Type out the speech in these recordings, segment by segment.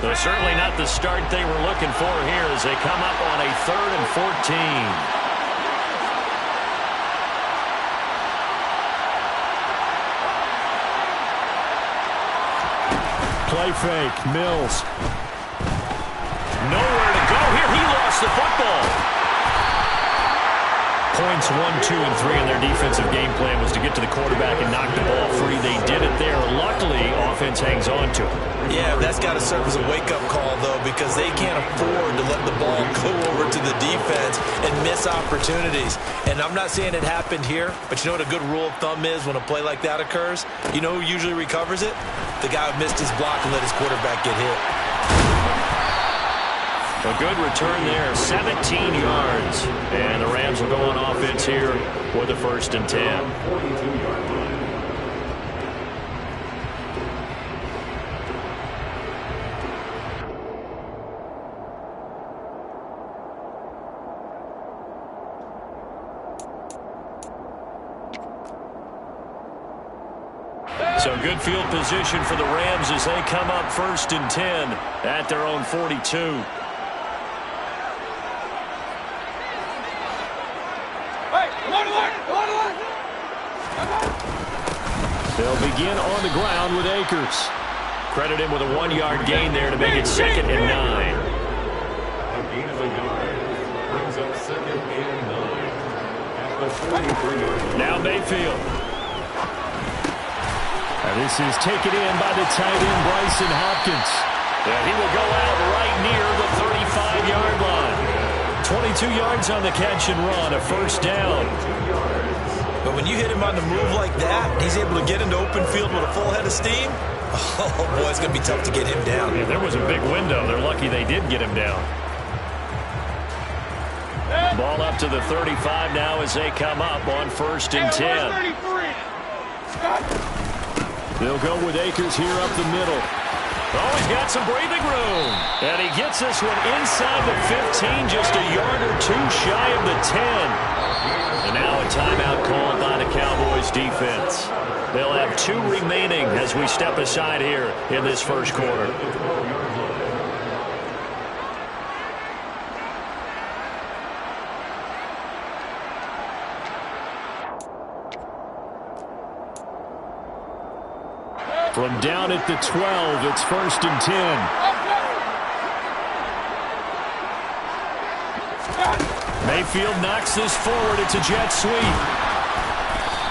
Well, certainly not the start they were looking for here as they come up on a 3rd and 14. Play fake, Mills. Nowhere to go here. He lost the football. Points 1, 2, and 3 in their defensive game plan was to get to the quarterback and knock the ball free. They did it there. Luckily, offense hangs on to it. Yeah, that's got to serve as a wake-up call, though, because they can't afford to let the ball go over to the defense and miss opportunities. And I'm not saying it happened here, but you know what a good rule of thumb is when a play like that occurs? You know who usually recovers it? The guy who missed his block and let his quarterback get hit. A good return there, 17 yards. And the Rams will go on offense here for the 1st and 10. So good field position for the Rams as they come up 1st and 10 at their own 42. They'll begin on the ground with Akers. Credit him with a 1-yard gain there to make it 2nd and 9. A gain of a yard brings up 2nd and 9 at the 43. Now Mayfield. And this is taken in by the tight end, Bryson Hopkins. And he will go out right near the 35-yard line. 22 yards on the catch and run, a 1st down. But when you hit him on the move like that, he's able to get into open field with a full head of steam. Oh, boy, it's going to be tough to get him down. Yeah, there was a big window. They're lucky they did get him down. Ball up to the 35 now as they come up on 1st and 10. They'll go with Akers here up the middle. Oh, he's got some breathing room. And he gets this one inside the 15, just a yard or 2 shy of the 10. And now a timeout called by the Cowboys defense. They'll have 2 remaining as we step aside here in this 1st quarter. From down at the 12, it's 1st and 10. Mayfield knocks this forward. It's a jet sweep.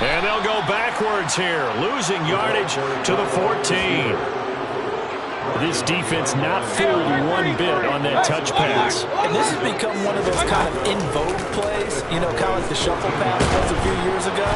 And they'll go backwards here, losing yardage to the 14. This defense not fooled one bit on that touch pass. And this has become one of those kind of in vogue plays, you know, kind of like the shuffle pass was a few years ago.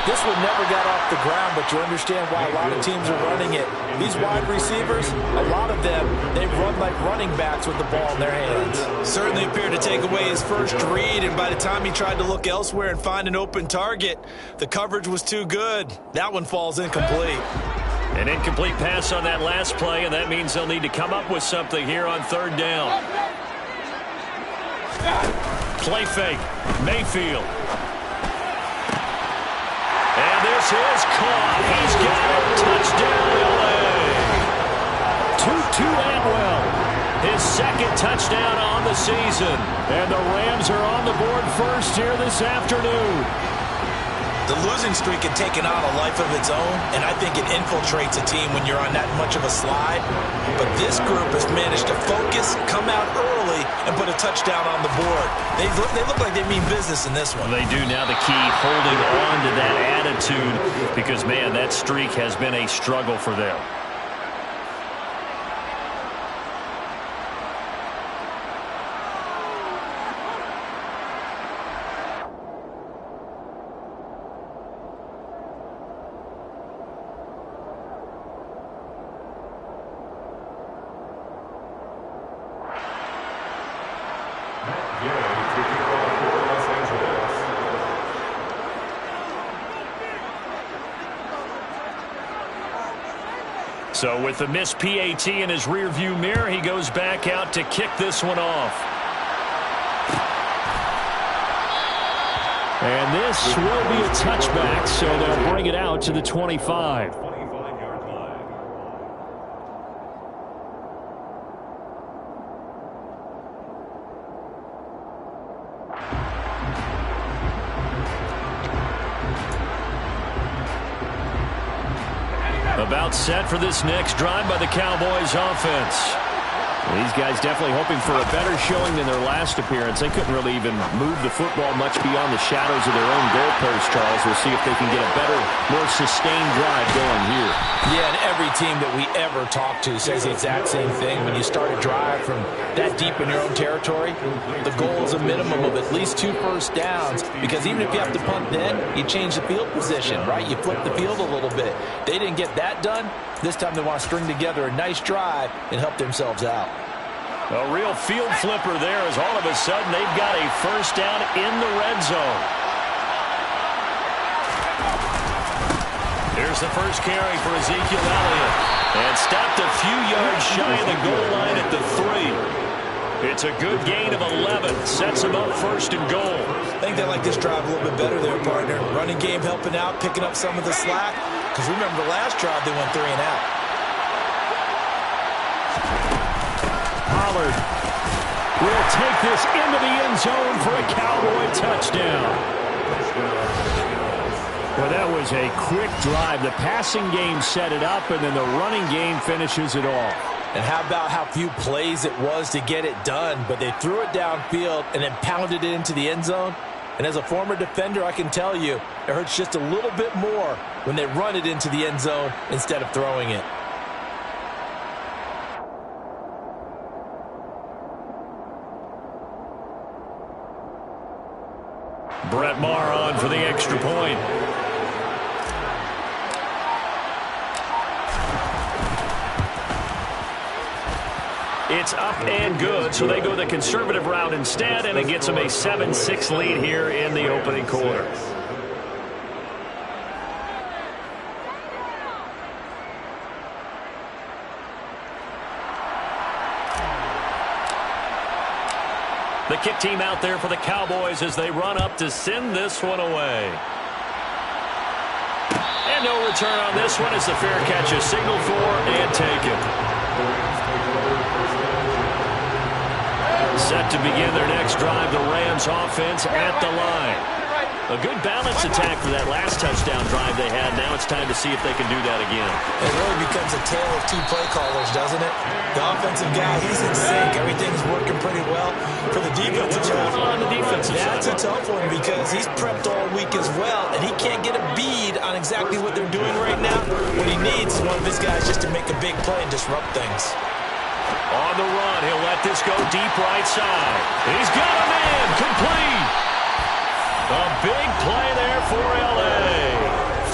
This one never got off the ground, but you understand why a lot of teams are running it. These wide receivers, a lot of them, they run like running backs with the ball in their hands. Certainly appeared to take away his first read, and by the time he tried to look elsewhere and find an open target, the coverage was too good. That one falls incomplete. An incomplete pass on that last play, and that means they'll need to come up with something here on 3rd down. Play fake, Mayfield. And this is caught. He's got it. Touchdown, LA. Tutu Atwell, his 2nd touchdown on the season. And the Rams are on the board first here this afternoon. The losing streak had taken on a life of its own, and I think it infiltrates a team when you're on that much of a slide. But this group has managed to focus, come out early, and put a touchdown on the board. They look like they mean business in this one. They do. Now the key, holding on to that attitude, because, man, that streak has been a struggle for them. So with the missed PAT in his rearview mirror, he goes back out to kick this one off. And this will be a touchback, so they'll bring it out to the 25. About set for this next drive by the Cowboys offense. These guys definitely hoping for a better showing than their last appearance. They couldn't really even move the football much beyond the shadows of their own goalpost, Charles. We'll see if they can get a better, more sustained drive going here. Yeah, and every team that we ever talk to says the exact same thing. When you start a drive from that deep in your own territory, the goal is a minimum of at least 2 first downs, because even if you have to punt then, you change the field position, right? You flip the field a little bit. They didn't get that done. This time they want to string together a nice drive and help themselves out. A real field flipper there as all of a sudden they've got a first down in the red zone. Here's the first carry for Ezekiel Elliott. And stopped a few yards shy of the goal line at the 3. It's a good gain of 11. Sets them up first and goal. I think they like this drive a little bit better there, partner. Running game helping out, picking up some of the slack. Because remember the last drive they went 3 and out. Pollard will take this into the end zone for a Cowboy touchdown. Well, that was a quick drive. The passing game set it up, and then the running game finishes it off. And how about how few plays it was to get it done, but they threw it downfield and then pounded it into the end zone. And as a former defender, I can tell you, it hurts just a little bit more when they run it into the end zone instead of throwing it. Brett Maher on for the extra point. It's up and good, so they go the conservative route instead, and it gets them a 7-6 lead here in the opening quarter. The kick team out there for the Cowboys as they run up to send this one away. And no return on this one as the fair catch is signaled for and taken. Set to begin their next drive, the Rams offense at the line. A good balance attack for that last touchdown drive they had. Now it's time to see if they can do that again. It really becomes a tale of 2 play callers, doesn't it? The offensive guy, he's in sync. Everything's working pretty well. For the defensive side, on the defensive side, that's a tough one because he's prepped all week as well, and he can't get a bead on exactly what they're doing right now. What he needs is one of his guys just to make a big play and disrupt things. On the run, he'll let this go deep right side. He's got a man, complete. A big play there for L.A.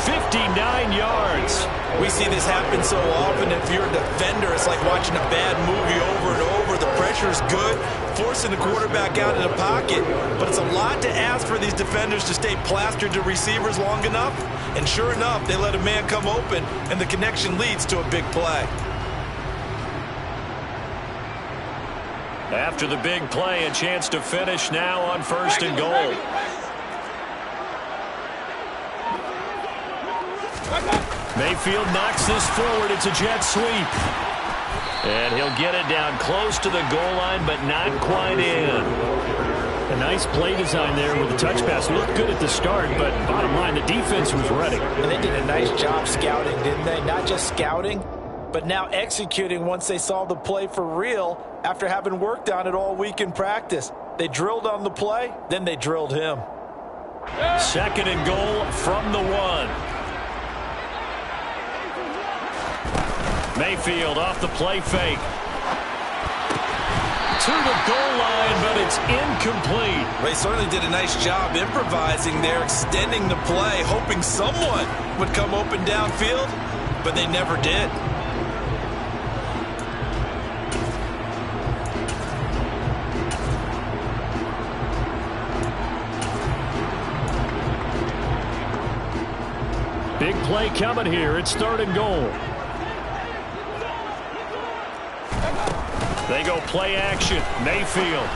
59 yards. We see this happen so often. If you're a defender, it's like watching a bad movie over and over. The pressure's good, forcing the quarterback out of the pocket. But it's a lot to ask for these defenders to stay plastered to receivers long enough. And sure enough, they let a man come open, and the connection leads to a big play. After the big play, a chance to finish now on first and goal. Mayfield knocks this forward. It's a jet sweep. And he'll get it down close to the goal line, but not quite in. A nice play design there with the touch pass. Looked good at the start, but bottom line, the defense was ready. And they did a nice job scouting, didn't they? Not just scouting, but now executing once they saw the play for real after having worked on it all week in practice. They drilled on the play, then they drilled him. Second and goal from the 1. Mayfield off the play fake. To the goal line, but it's incomplete. They certainly did a nice job improvising there, extending the play, hoping someone would come open downfield, but they never did. Big play coming here. It's third and goal. They go play action. Mayfield.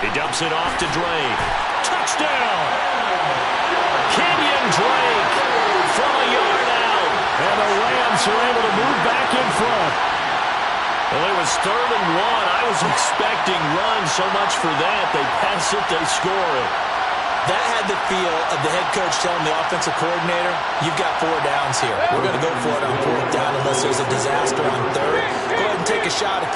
He dumps it off to Drake. Touchdown! Kenyon Drake from a yard out. And the Rams are able to move back in front. Well, it was third and 1. I was expecting run so much for that. They pass it, they score it. That had the feel of the head coach telling the offensive coordinator, you've got 4 downs here. We're going to go for it on 4th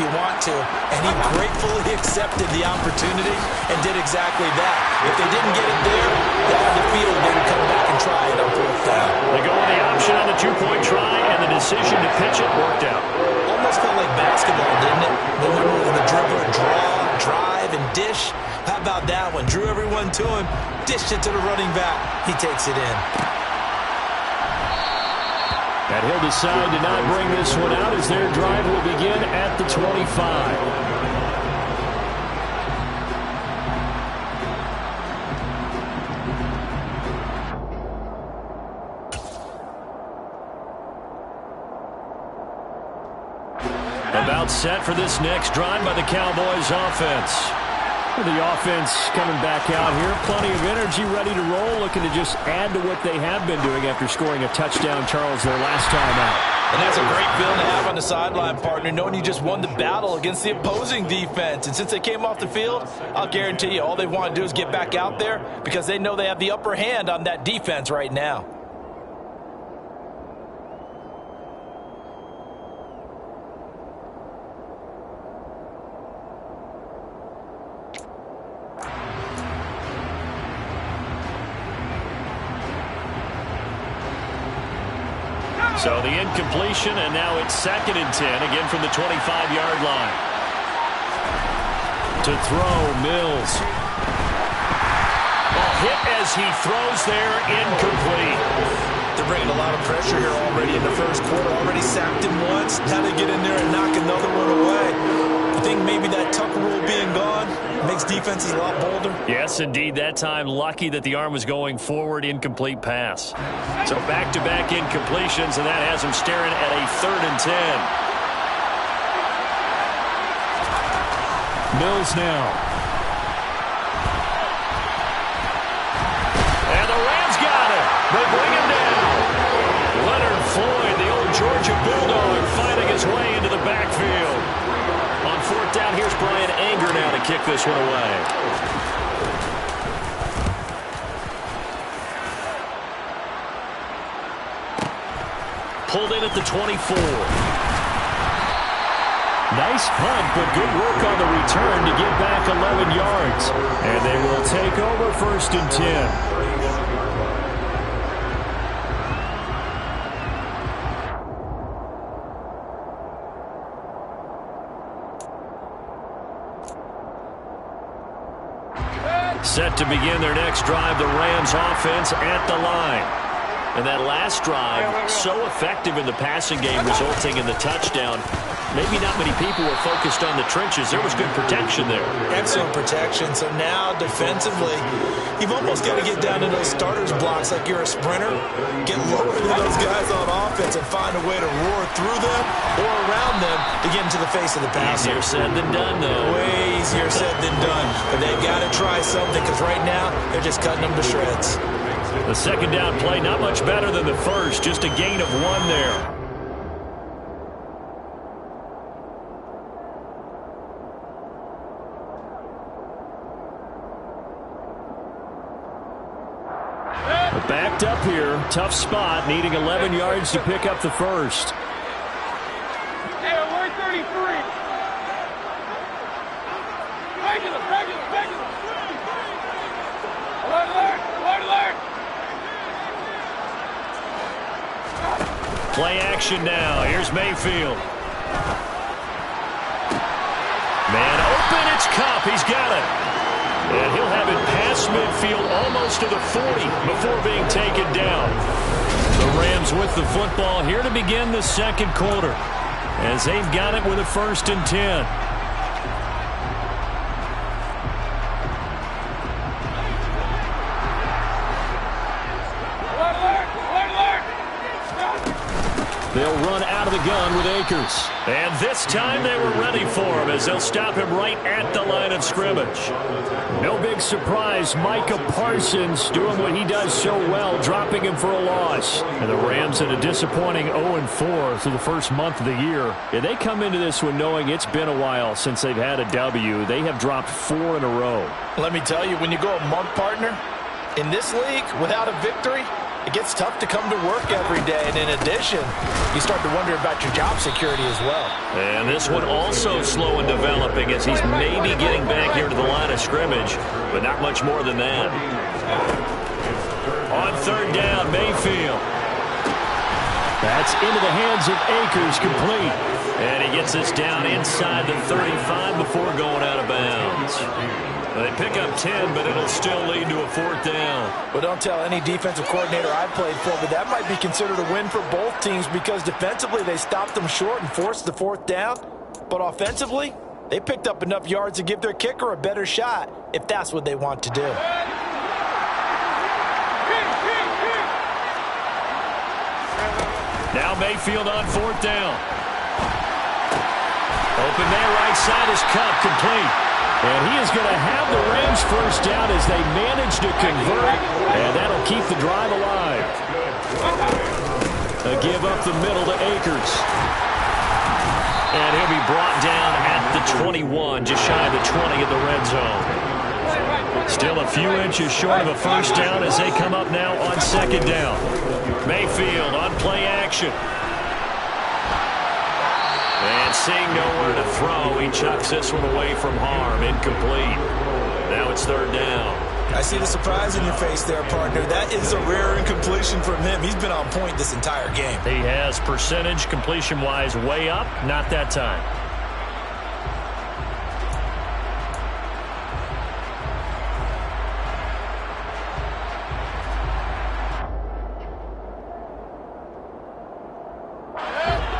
you want to, and he gratefully accepted the opportunity and did exactly that. If they didn't get it there, they had the field, they would come back and try it on 4th down. They go with the option on the 2-point try, and the decision to pitch it worked out. Almost felt like basketball, didn't it? Remember when the dribbler draw, drive, and dish? How about that one? Drew everyone to him, dished it to the running back. He takes it in. And he'll decide to not bring this one out as their drive will begin at the 25. About set for this next drive by the Cowboys offense. The offense coming back out here. Plenty of energy, ready to roll, looking to just add to what they have been doing after scoring a touchdown, Charles, their last time out. And that's a great feeling to have on the sideline, partner, knowing you just won the battle against the opposing defense. And since they came off the field, I'll guarantee you all they want to do is get back out there because they know they have the upper hand on that defense right now. So the incompletion, and now it's 2nd and 10, again from the 25-yard line. To throw, Mills. A hit as he throws there, incomplete. They're bringing a lot of pressure here already in the first quarter. Already sacked him once. Now they get in there and knock another one away. I think maybe that Tucker rule being gone makes defenses a lot bolder. Yes, indeed. That time, lucky that the arm was going forward, incomplete pass. So back-to-back incompletions, and that has him staring at a 3rd and 10. Mills now. And the Rams got it. They bring him down. Leonard Floyd, the old Georgia Bulldog, finding his way into the backfield. On 4th down, here's Brian Anger now to kick this one away. Pulled in at the 24. Nice punt, but good work on the return to get back 11 yards. And they will take over 1st and 10. Set to begin their next drive, the Rams offense at the line. And that last drive, so effective in the passing game, resulting in the touchdown. Maybe not many people were focused on the trenches. There was good protection there. Excellent protection. So now, defensively, you've almost got to get down to those starters blocks like you're a sprinter. Get lower than those guys on offense and find a way to roar through them or around them to get into the face of the passer. Easier said than done, though. Way easier said than done. But they've got to try something because right now, they're just cutting them to shreds. The 2nd down play, not much better than the first. Just a gain of 1 there. Backed up here. Tough spot. Needing 11 yards to pick up the first. Hey, alert 33. Regular. Alert. Play action now. Here's Mayfield. Man open. It's Kupp. He's got it. And he'll have it past midfield almost to the 40 before being taken down. The Rams with the football here to begin the 2nd quarter as they've got it with a 1st and 10. They'll run out of the gun with Akers. And this time they were ready for him as they'll stop him right at the line of scrimmage. No big surprise. Micah Parsons doing what he does so well, dropping him for a loss. And the Rams in a disappointing 0-4 through the first month of the year. Yeah, they come into this one knowing it's been a while since they've had a W. They have dropped 4 in a row. Let me tell you, when you go a month, partner, in this league, without a victory, It gets tough to come to work every day, and in addition, you start to wonder about your job security as well. And this one also slow in developing as he's maybe getting back here to the line of scrimmage, but not much more than that. On third down, Mayfield. That's into the hands of Akers, complete. And he gets this down inside the 35 before going out of bounds. They pick up 10, but it'll still lead to a fourth down. Well, don't tell any defensive coordinator I've played for, but that might be considered a win for both teams because defensively they stopped them short and forced the fourth down. But offensively, they picked up enough yards to give their kicker a better shot if that's what they want to do. Now Mayfield on fourth down. Open there, right side is Kupp, complete. And he is going to have the Rams first down as they manage to convert, and that'll keep the drive alive. A give up the middle to Akers. And he'll be brought down at the 21, just shy of the 20 in the red zone. Still a few inches short of a first down as they come up now on second down. Mayfield on play action. And seeing nowhere to throw, he chucks this one away from harm. Incomplete. Now it's third down. I see the surprise in your face there, partner. That is a rare incompletion from him. He's been on point this entire game. He has percentage completion-wise way up. Not that time.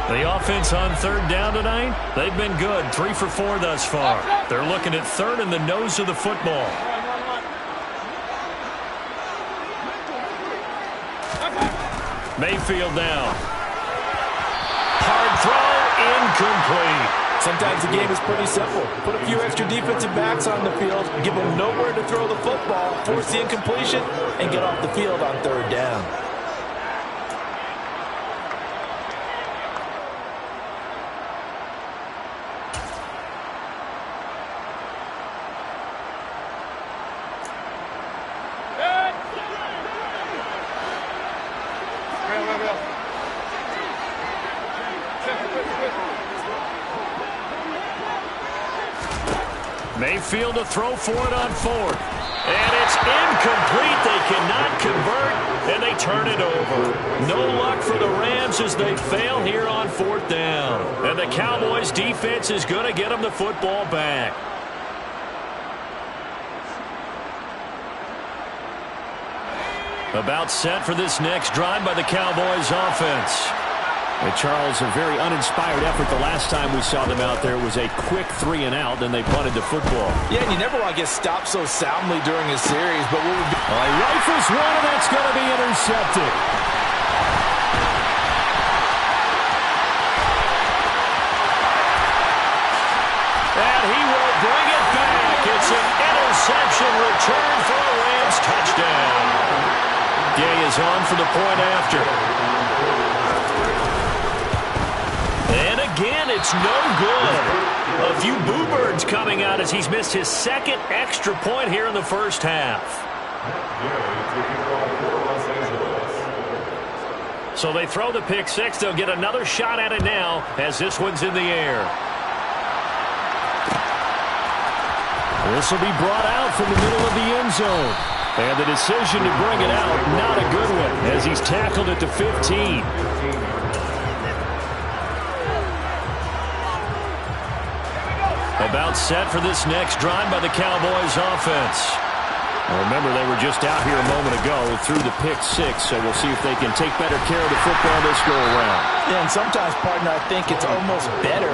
The offense on third down tonight, they've been good. 3 for 4 thus far. They're looking at third in the nose of the football. Mayfield now. Hard throw, incomplete. Sometimes the game is pretty simple. Put a few extra defensive backs on the field, give them nowhere to throw the football, force the incompletion, and get off the field on third down. Mayfield to throw for it on fourth. And it's incomplete. They cannot convert, and they turn it over. No luck for the Rams as they fail here on fourth down. And the Cowboys' defense is going to get them the football back. About set for this next drive by the Cowboys offense. And Charles, a very uninspired effort the last time we saw them out there. It was a quick 3 and out, then they punted the football. Yeah, and you never want to get stopped so soundly during a series, but what would be... All right, rifles one, and that's going to be intercepted. And he will bring it back. It's an interception return for a Rams touchdown. Day is on for the point after. And again, it's no good. A few boo birds coming out as he's missed his second extra point here in the first half. So they throw the pick six. They'll get another shot at it now as this one's in the air. This will be brought out from the middle of the end zone. And the decision to bring it out, not a good one, as he's tackled at the 15. About set for this next drive by the Cowboys offense. Remember, they were just out here a moment ago through the pick six, so we'll see if they can take better care of the football this go-around. Yeah, and sometimes, partner, I think it's almost better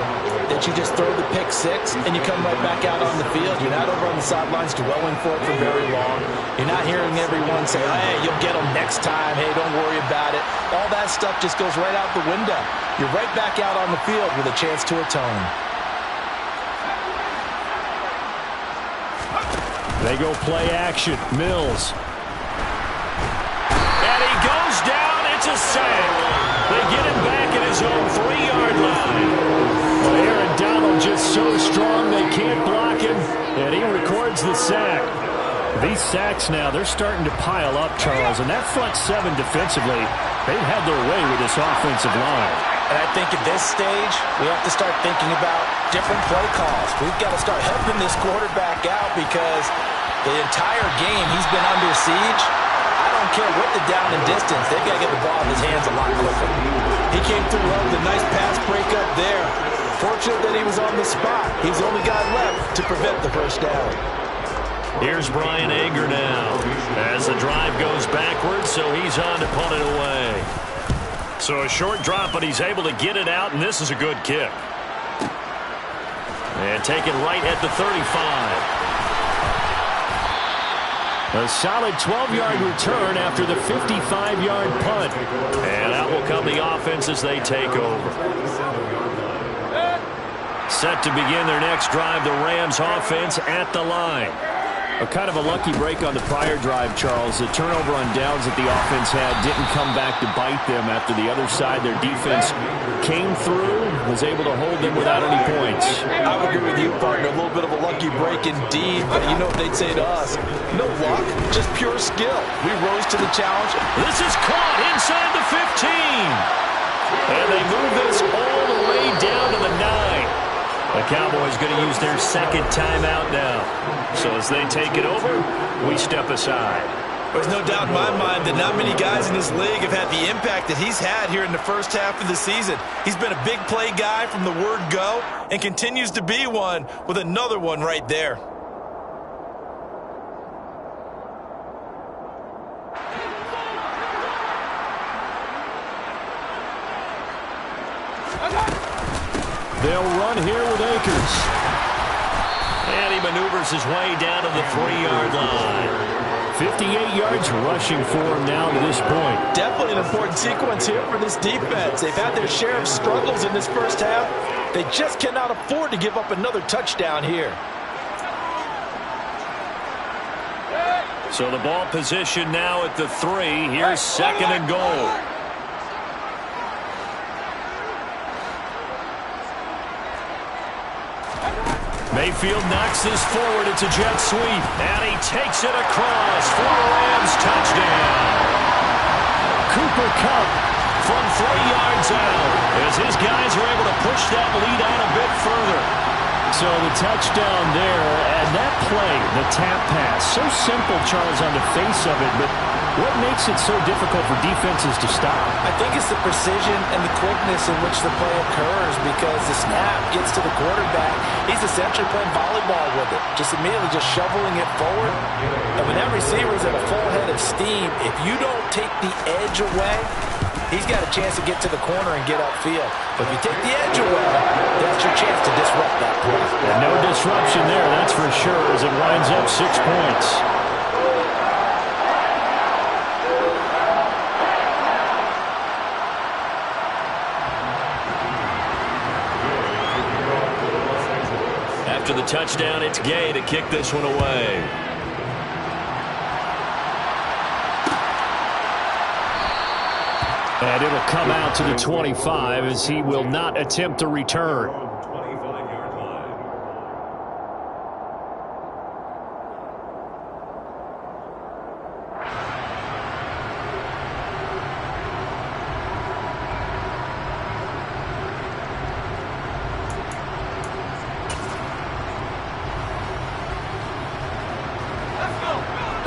that you just throw the pick six and you come right back out on the field. You're not over on the sidelines dwelling for it for very long. You're not hearing everyone say, hey, you'll get them next time. Hey, don't worry about it. All that stuff just goes right out the window. You're right back out on the field with a chance to atone. They go play action. Mills. And he goes down. It's a sack. They get him back at his own 3-yard line. Well, Aaron Donald just so strong they can't block him, and he records the sack. These sacks now, they're starting to pile up, Charles, and that front seven defensively, they've had their way with this offensive line. And I think at this stage, we have to start thinking about different play calls. We've got to start helping this quarterback out because the entire game he's been under siege. I don't care what the down and distance. They've got to get the ball in his hands a lot quicker. He came through well with a nice pass breakup there. Fortunate that he was on the spot. He's the only guy left to prevent the first down. Here's Brian Anger now as the drive goes backwards, so he's on to punt it away. So a short drop, but he's able to get it out, and this is a good kick. And taken right at the 35. A solid 12-yard return after the 55-yard punt. And out will come the offense as they take over. Set to begin their next drive, the Rams offense at the line. A kind of a lucky break on the prior drive, Charles. The turnover on downs that the offense had didn't come back to bite them after the other side. Their defense came through, was able to hold them without any points. I would agree with you, partner. A little bit of a lucky break indeed, but you know what they'd say to us. No luck, just pure skill. We rose to the challenge. This is caught inside the 15. And they move this all the way down to the 9. The Cowboys going to use their second timeout now. So as they take it over, we step aside. There's no doubt in my mind that not many guys in this league have had the impact that he's had here in the first half of the season. He's been a big play guy from the word go and continues to be one with another one right there. They'll run here with Akers. And he maneuvers his way down to the 3-yard line. 58 yards rushing for him now to this point. Definitely an important sequence here for this defense. They've had their share of struggles in this first half. They just cannot afford to give up another touchdown here. So the ball position now at the 3. Here's second and goal. Mayfield knocks this forward. It's a jet sweep. And he takes it across for a Rams touchdown. Cooper Kupp from 3 yards out as his guys are able to push that lead out a bit further. So the touchdown there, and that play, the tap pass, so simple, Charles, on the face of it, but what makes it so difficult for defenses to stop? I think it's the precision and the quickness in which the play occurs because the snap gets to the quarterback. He's essentially playing volleyball with it, just immediately just shoveling it forward. And when that receiver's at a full head of steam, if you don't take the edge away, he's got a chance to get to the corner and get upfield. But if you take the edge away, that's your chance to disrupt that play. And no disruption there, that's for sure, as it winds up 6 points. After the touchdown, it's Gay to kick this one away. And it'll come out to the 25 as he will not attempt to return.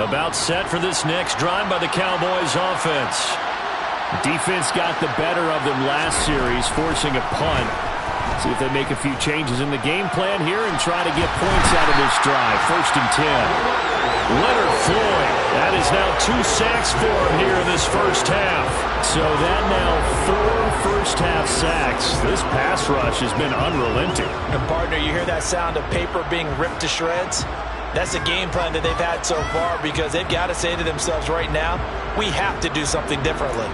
About set for this next drive by the Cowboys offense. Defense got the better of them last series, forcing a punt. See if they make a few changes in the game plan here and try to get points out of this drive. 1st and 10. Leonard Floyd. That is now 2 sacks for him here in this first half. So that now 4 first-half sacks. This pass rush has been unrelenting. And partner, you hear that sound of paper being ripped to shreds? That's the game plan that they've had so far because they've got to say to themselves right now, we have to do something differently.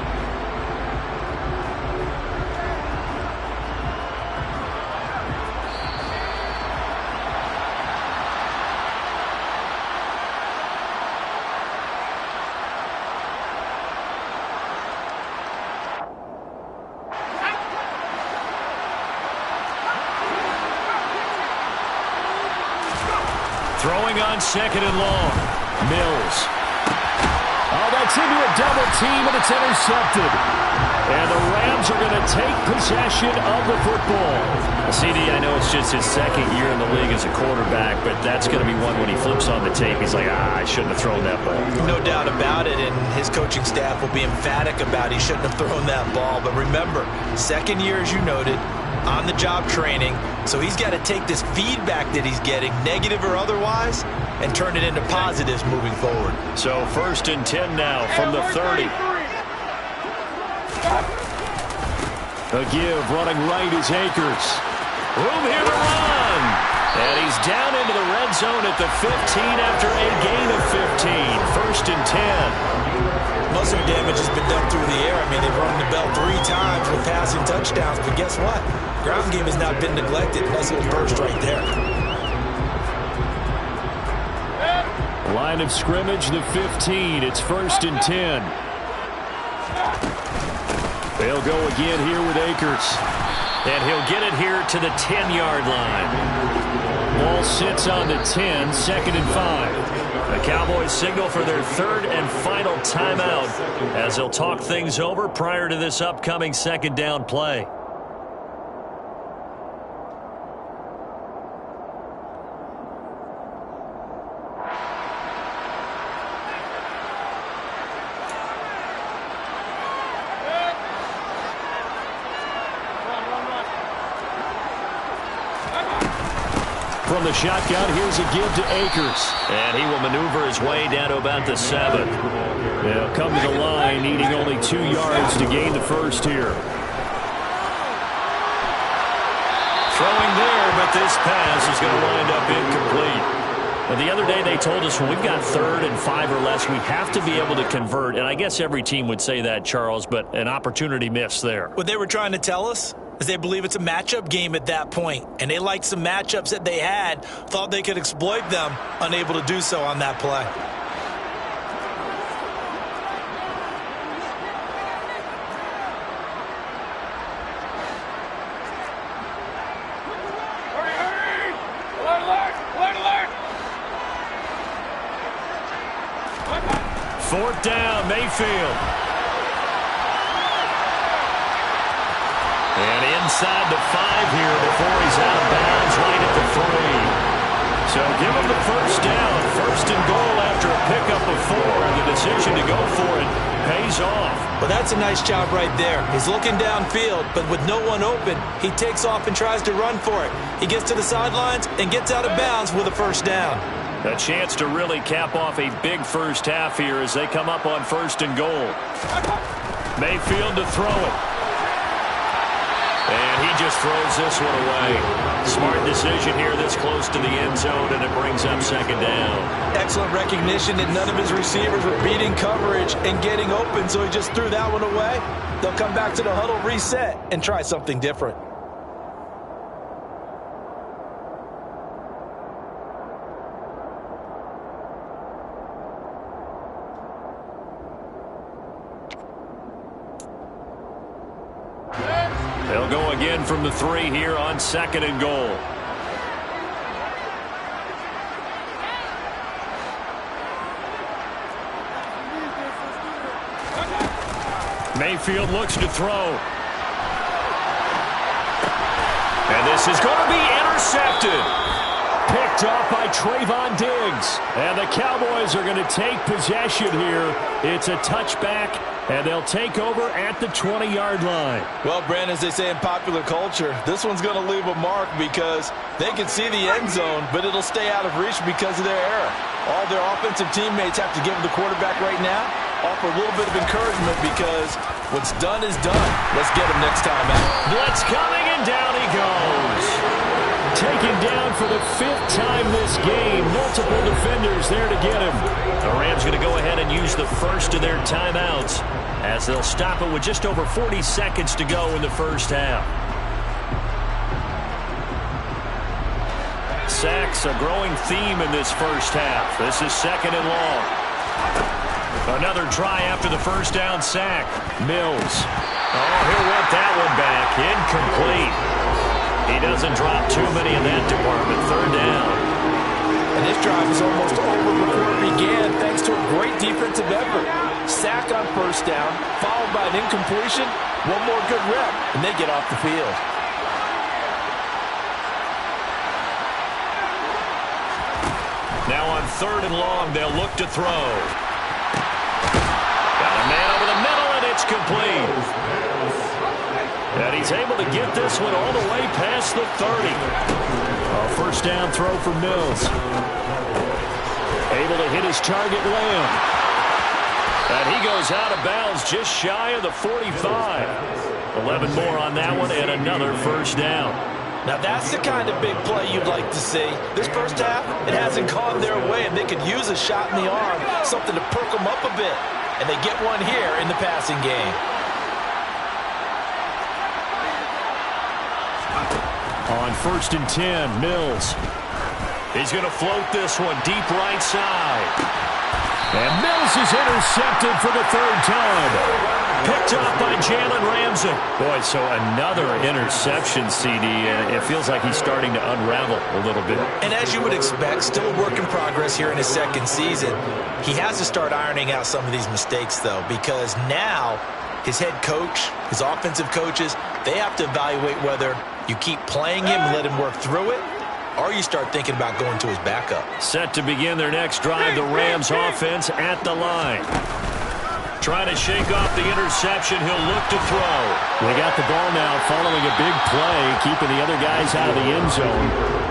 Throwing on 2nd and long. Mills. Oh, that's into a double team, and it's intercepted. And the Rams are going to take possession of the football. CD, I know it's just his second year in the league as a quarterback, but that's going to be one when he flips on the tape. He's like, I shouldn't have thrown that ball. No doubt about it, and his coaching staff will be emphatic about he shouldn't have thrown that ball. But remember, second year, as you noted, on-the-job training, so he's got to take this feedback that he's getting, negative or otherwise, and turn it into positives moving forward. So 1st and 10 now from the 30. A give, running right is Akers. Room here to run. And he's down into the red zone at the 15 after a gain of 15. 1st and 10. Most of the damage has been done through the air. I mean, they've rung the bell 3 times with passing touchdowns, but guess what? Ground game has not been neglected. Nice little burst right there. Line of scrimmage, the 15. It's 1st and 10. They'll go again here with Akers. And he'll get it here to the 10-yard line. Ball sits on the 10, 2nd and 5. The Cowboys signal for their 3rd and final timeout as they'll talk things over prior to this upcoming 2nd down play. From the shotgun, here's a give to Akers. And he will maneuver his way down to about the 7. They'll come to the line, needing only 2 yards to gain the first here. Throwing there, but this pass is going to wind up incomplete. And the other day they told us when we've got 3rd and 5 or less, we have to be able to convert. And I guess every team would say that, Charles, but an opportunity missed there. What they were trying to tell us is they believe it's a matchup game at that point, and they liked some matchups that they had, thought they could exploit them, unable to do so on that play. Fourth down, Mayfield. And inside the 5 here before he's out of bounds right at the 3. So give him the first down. 1st and goal after a pickup of 4. The decision to go for it pays off. Well, that's a nice job right there. He's looking downfield, but with no one open, he takes off and tries to run for it. He gets to the sidelines and gets out of bounds with a first down. A chance to really cap off a big first half here as they come up on 1st and goal. Mayfield to throw it. And he just throws this one away. Smart decision here this close to the end zone, and it brings up 2nd down. Excellent recognition that none of his receivers were beating coverage and getting open, so he just threw that one away. They'll come back to the huddle, reset, and try something different. They'll go again from the 3 here on 2nd and goal. Mayfield looks to throw. And this is going to be intercepted. Picked off by Trayvon Diggs. And the Cowboys are going to take possession here. It's a touchback, and they'll take over at the 20-yard line. Well, Brandon, as they say in popular culture, this one's going to leave a mark because they can see the end zone, but it'll stay out of reach because of their error. All their offensive teammates have to give the quarterback right now, offer a little bit of encouragement because what's done is done. Let's get him next time out. Blitz coming, and down he goes. Taken down for the 5th time this game. Multiple defenders there to get him. The Rams going to go ahead and use the first of their timeouts as they'll stop it with just over 40 seconds to go in the first half. Sacks, a growing theme in this first half. This is 2nd and long. Another try after the first down sack. Mills. Oh, he'll want that one back. Incomplete. He doesn't drop too many in that department. 3rd down. And this drive is almost over before it began thanks to a great defensive effort. Sack on first down, followed by an incompletion, one more good rep, and they get off the field. Now on 3rd and long, they'll look to throw. Got a man over the middle, and it's complete. And he's able to get this one all the way past the 30. A first down throw for Mills. Able to hit his target, Lamb. And he goes out of bounds just shy of the 45. 11 more on that one, and another first down. Now that's the kind of big play you'd like to see. This first half, it hasn't gone their way, and they could use a shot in the arm, something to perk them up a bit. And they get one here in the passing game. On 1st and 10, Mills. He's going to float this one deep right side. And Mills is intercepted for the 3rd time. Picked off by Jalen Ramsey. Boy, so another interception, CD, and it feels like he's starting to unravel a little bit. And as you would expect, still a work in progress here in his 2nd season. He has to start ironing out some of these mistakes, though, because now his head coach, his offensive coaches, they have to evaluate whether you keep playing him and let him work through it, or you start thinking about going to his backup. Set to begin their next drive, the Rams offense at the line. Trying to shake off the interception. He'll look to throw. They got the ball now following a big play, keeping the other guys out of the end zone.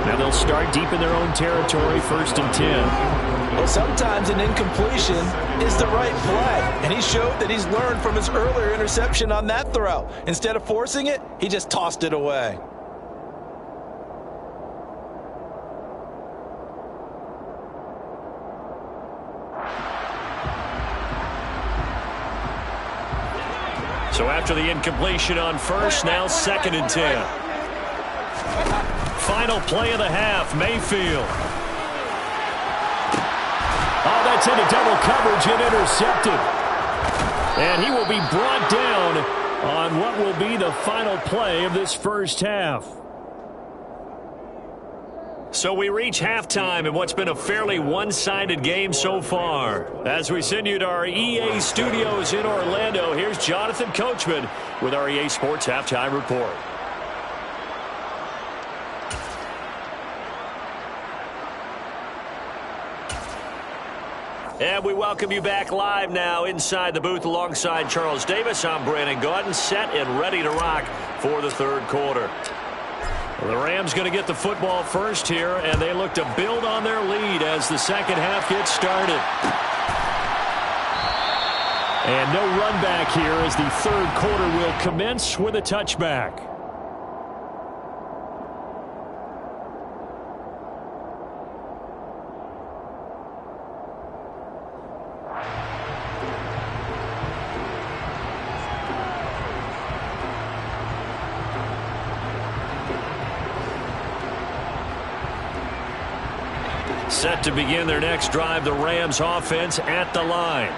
Now they'll start deep in their own territory, 1st and 10. Well, sometimes an incompletion is the right play, and he showed that he's learned from his earlier interception on that throw. Instead of forcing it, he just tossed it away. So after the incompletion on 1st, now 2nd and 10. Final play of the half, Mayfield. Oh, that's into double coverage and intercepted. And he will be brought down on what will be the final play of this first half. So we reach halftime in what's been a fairly one-sided game so far. As we send you to our EA studios in Orlando, here's Jonathan Coachman with our EA Sports Halftime Report. And we welcome you back live now inside the booth alongside Charles Davis. I'm Brandon Gaudin, set and ready to rock for the 3rd quarter. Well, the Rams going to get the football first here, and they look to build on their lead as the 2nd half gets started. And no run back here as the 3rd quarter will commence with a touchback. Set to begin their next drive, the Rams offense at the line.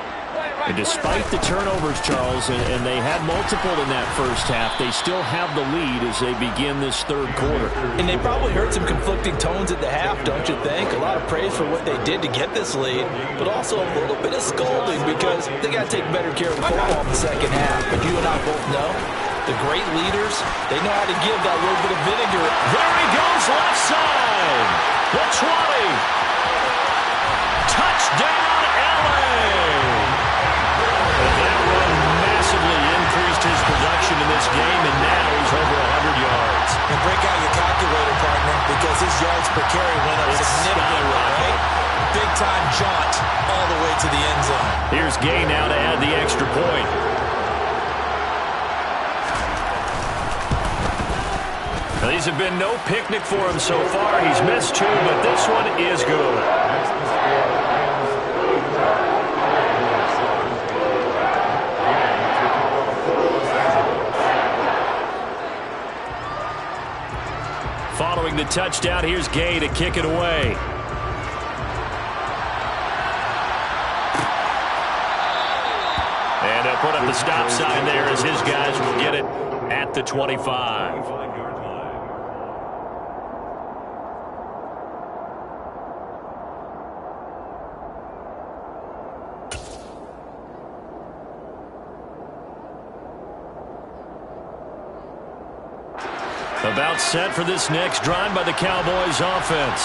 And despite the turnovers, Charles, and they had multiple in that first half, they still have the lead as they begin this 3rd quarter. And they probably heard some conflicting tones at the half, don't you think? A lot of praise for what they did to get this lead, but also a little bit of scolding because they got to take better care of the football in the 2nd half. But you and I both know the great leaders, they know how to give that little bit of vinegar. There he goes, left side. The 20. Touchdown, LA! And that run massively increased his production in this game, and now he's over 100 yards. And break out your calculator, partner, because his yards per carry went up significantly, right? Big-time jaunt all the way to the end zone. Here's Gay now to add the extra point. Now, these have been no picnic for him so far. He's missed 2, but this one is good. Following the touchdown, here's Gay to kick it away. And he'll put up the stop sign there as his guys will get it at the 25. About set for this next drive by the Cowboys offense.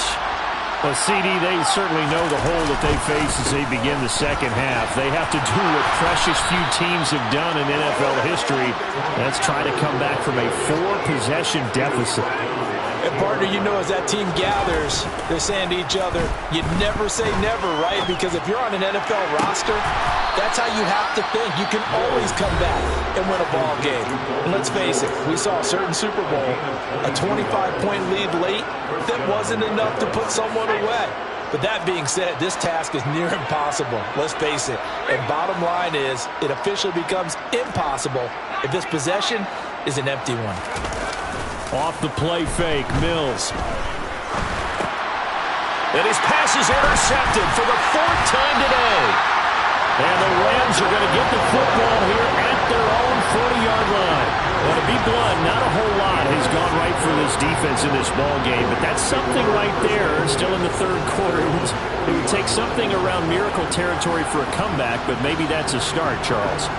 Well, CD, they certainly know the hole that they face as they begin the second half. They have to do what precious few teams have done in NFL history. That's try to come back from a 4-possession deficit. And partner, you know, as that team gathers, they're saying to each other, you never say never, right? Because if you're on an NFL roster, that's how you have to think. You can always come back and win a ball game. And let's face it, we saw a certain Super Bowl, a 25-point lead late that wasn't enough to put someone away. But that being said, this task is near impossible. Let's face it. And bottom line is, it officially becomes impossible if this possession is an empty one. Off the play fake, Mills. And his pass is intercepted for the 4th time today. And the Rams are going to get the football here at their own 40-yard line. Well, to be blunt, not a whole lot has gone right for this defense in this ball game, but that's something right there. Still in the third quarter. It would take something around miracle territory for a comeback, but maybe that's a start, Charles.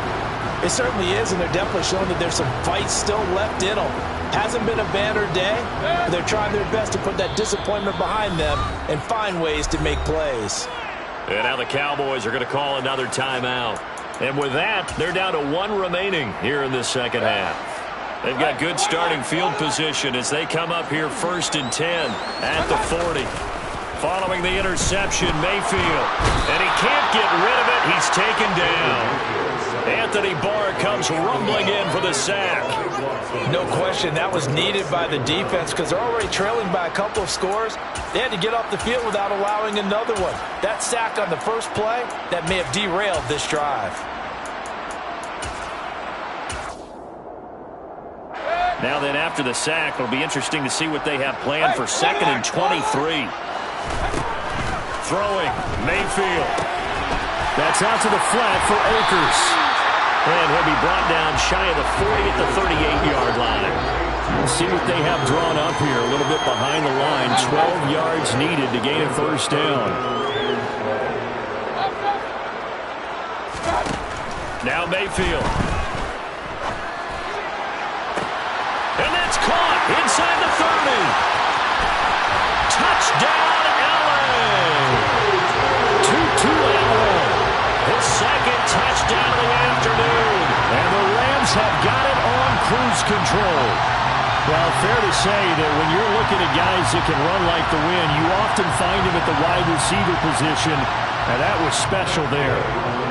It certainly is, and they're definitely showing that there's some fight still left in them. Hasn't been a banner day, but they're trying their best to put that disappointment behind them and find ways to make plays. And now the Cowboys are going to call another timeout. And with that, they're down to 1 remaining here in the second half. They've got good starting field position as they come up here 1st and 10 at the 40. Following the interception, Mayfield. And he can't get rid of it. He's taken down. Anthony Barr comes rumbling in for the sack. No question, that was needed by the defense because they're already trailing by a couple of scores. They had to get off the field without allowing another one. That sack on the first play, that may have derailed this drive. Now then, after the sack, it'll be interesting to see what they have planned for 2nd and 23. Throwing, Mayfield. That's out to the flat for Akers. And he'll be brought down shy of the 40 at the 38-yard line. We'll see what they have drawn up here. A little bit behind the line. 12 yards needed to gain a first down. Now Mayfield. And that's caught inside the 30. Touchdown, LA. Tutu Atwell. His 2nd touchdown of the afternoon. And the Rams have got it on cruise control. Well, fair to say that when you're looking at guys that can run like the wind, you often find him at the wide receiver position, and that was special there.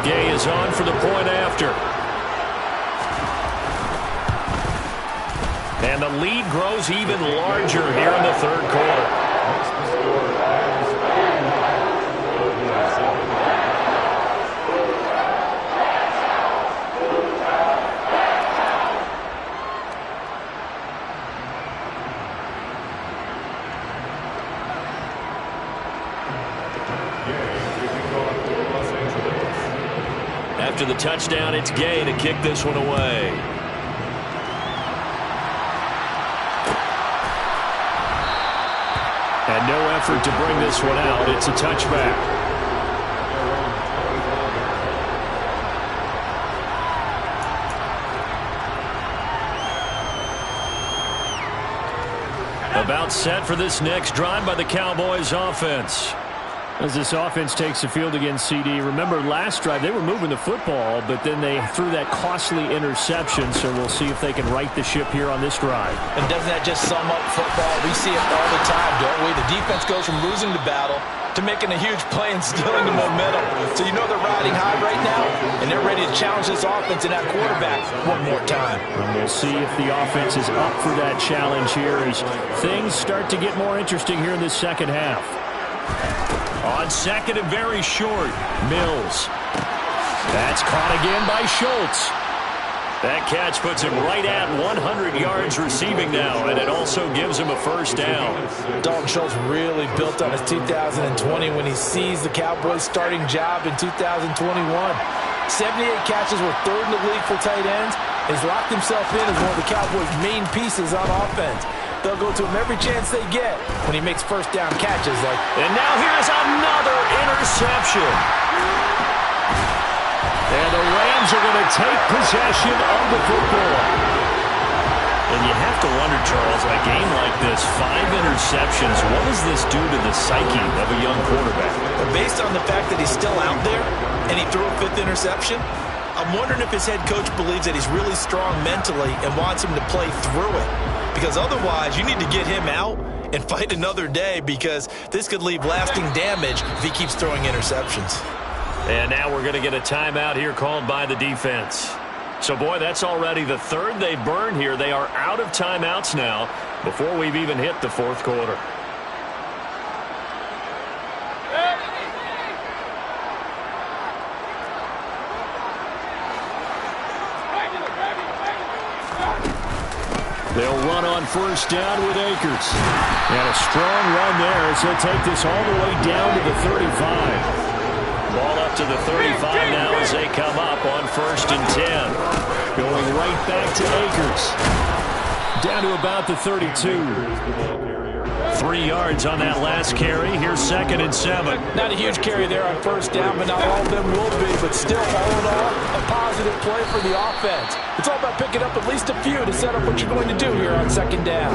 Gay is on for the point after. And the lead grows even larger here in the third quarter. After the touchdown, it's Gay to kick this one away. And no effort to bring this one out. It's a touchback. About set for this next drive by the Cowboys offense. As this offense takes the field against CD, remember last drive they were moving the football, but then they threw that costly interception, so we'll see if they can right the ship here on this drive. And doesn't that just sum up football? We see it all the time, don't we? The defense goes from losing the battle to making a huge play and stealing the momentum. So you know they're riding high right now, and they're ready to challenge this offense and that quarterback one more time. And we'll see if the offense is up for that challenge here as things start to get more interesting here in this second half. On 2nd and very short, Mills. That's caught again by Schultz. That catch puts him right at 100 yards receiving now, and it also gives him a first down. Dalton Schultz really built on his 2020 when he seized the Cowboys' starting job in 2021. 78 catches were 3rd in the league for tight ends. He's locked himself in as one of the Cowboys' main pieces on offense. They'll go to him every chance they get when he makes first down catches like. And now here's another interception. And the Rams are going to take possession of the football. And you have to wonder, Charles, in a game like this, 5 interceptions, what does this do to the psyche of a young quarterback? Well, based on the fact that he's still out there and he threw a 5th interception, I'm wondering if his head coach believes that he's really strong mentally and wants him to play through it. Because otherwise, you need to get him out and fight another day, because this could leave lasting damage if he keeps throwing interceptions. And now we're going to get a timeout here called by the defense. So, boy, that's already the 3rd they've burned here. They are out of timeouts now before we've even hit the 4th quarter. They'll run on 1st down with Akers. And a strong run there as he'll take this all the way down to the 35. Ball up to the 35 now as they come up on 1st and 10. Going right back to Akers. Down to about the 32. 3 yards on that last carry. Here's 2nd and 7. Not a huge carry there on 1st down, but not all of them will be. But still, all in all, a positive play for the offense. It's all about picking up at least a few to set up what you're going to do here on 2nd down.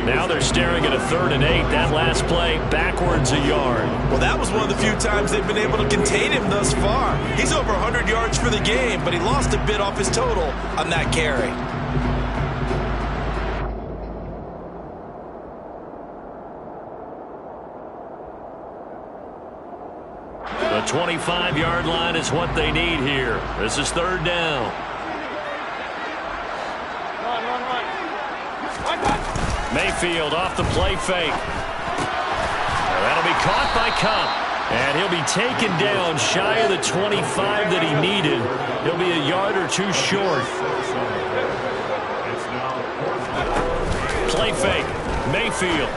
Now they're staring at a 3rd and 8. That last play, backwards a yard. Well, that was one of the few times they've been able to contain him thus far. He's over 100 yards for the game, but he lost a bit off his total on that carry. The 25-yard line is what they need here. This is 3rd down. Mayfield off the play fake. That'll be caught by Kupp. And he'll be taken down shy of the 25 that he needed. He'll be a yard or 2 short. Play fake. Mayfield.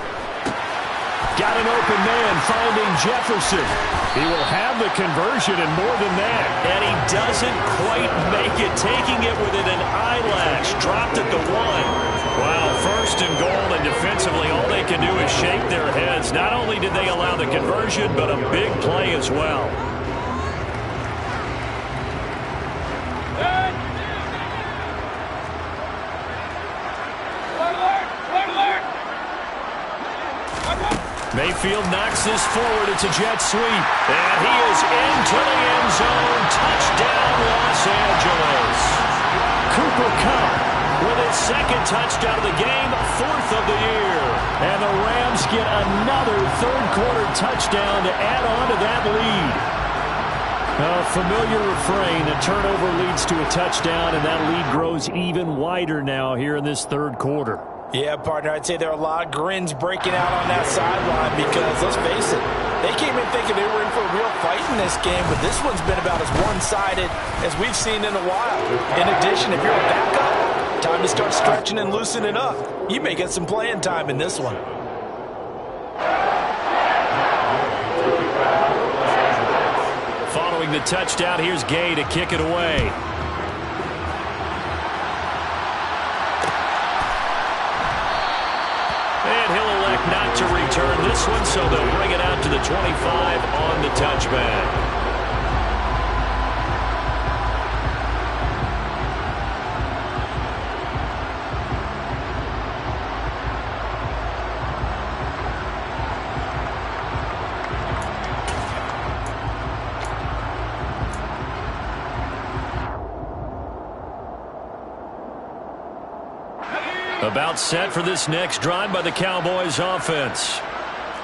Got an open man finding Jefferson. He will have the conversion and more than that. And he doesn't quite make it, taking it within an eyelash. Dropped at the 1. Wow, 1st and goal, and defensively all they can do is shake their heads. Not only did they allow the conversion, but a big play as well. Mayfield knocks this forward. It's a jet sweep. And he is into the end zone. Touchdown, Los Angeles. Cooper Kupp with his 2nd touchdown of the game, 4th of the year. And the Rams get another 3rd quarter touchdown to add on to that lead. A familiar refrain. A turnover leads to a touchdown, and that lead grows even wider now here in this 3rd quarter. Yeah, partner, I'd say there are a lot of grins breaking out on that sideline because, let's face it, they came in thinking they were in for a real fight in this game, but this one's been about as one-sided as we've seen in a while. In addition, if you're a backup, time to start stretching and loosening up. You may get some playing time in this one. Following the touchdown, here's Gay to kick it away. And he'll elect not to return this one, so they'll bring it out to the 25 on the touchback. About set for this next drive by the Cowboys offense.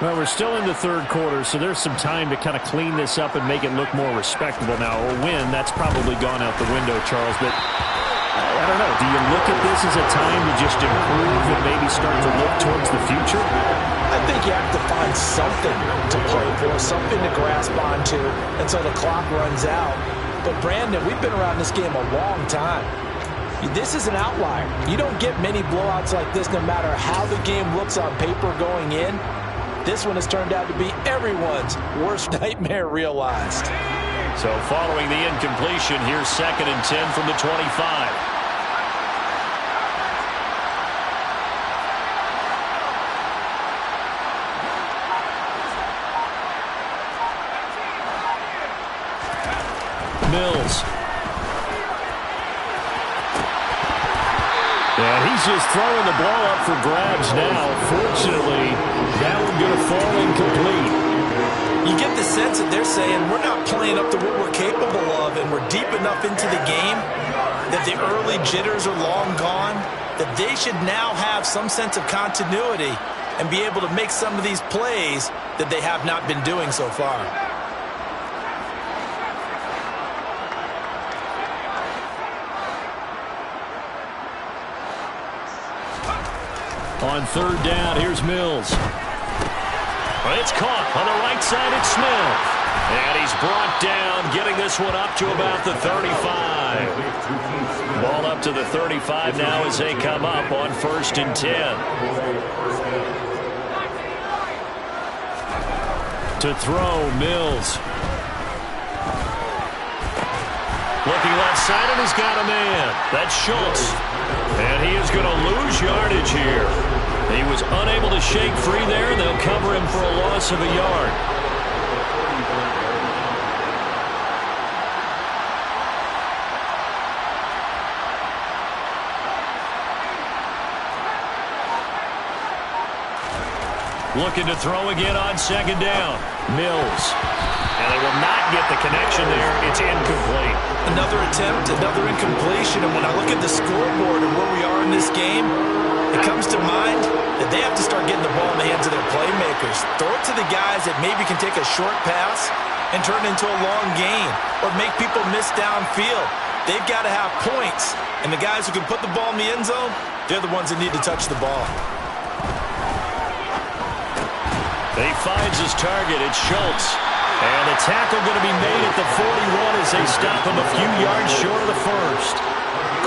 Well, we're still in the 3rd quarter, so there's some time to kind of clean this up and make it look more respectable now. Or win, that's probably gone out the window, Charles. But I don't know. Do you look at this as a time to just improve and maybe start to look towards the future? I think you have to find something to play for, something to grasp onto until the clock runs out. But, Brandon, we've been around this game a long time. This is an outlier. You don't get many blowouts like this no matter how the game looks on paper going in. This one has turned out to be everyone's worst nightmare realized. So following the incompletion, here's 2nd and 10 from the 25. Mills. And he's just throwing the ball up for grabs now. Fortunately, that one going to fall incomplete. You get the sense that they're saying we're not playing up to what we're capable of, and we're deep enough into the game that the early jitters are long gone, that they should now have some sense of continuity and be able to make some of these plays that they have not been doing so far. On third down, here's Mills. It's caught on the right side. It's Smith. And he's brought down, getting this one up to about the 35. Ball up to the 35 now as they come up on 1st and 10. To throw, Mills. Looking left side, and he's got a man. That's Schultz. And he is going to lose yardage here. He was unable to shake free there. They'll cover him for a loss of a yard. Looking to throw again on 2nd down. Mills. And they will not get the connection there. It's incomplete. Another attempt, another incompletion. And when I look at the scoreboard and where we are in this game, it comes to mind that they have to start getting the ball in the hands of their playmakers. Throw it to the guys that maybe can take a short pass and turn it into a long gain or make people miss downfield. They've got to have points. And the guys who can put the ball in the end zone, they're the ones that need to touch the ball. He finds his target. It's Schultz. And the tackle going to be made at the 41 as they stop him a few yards short of the first.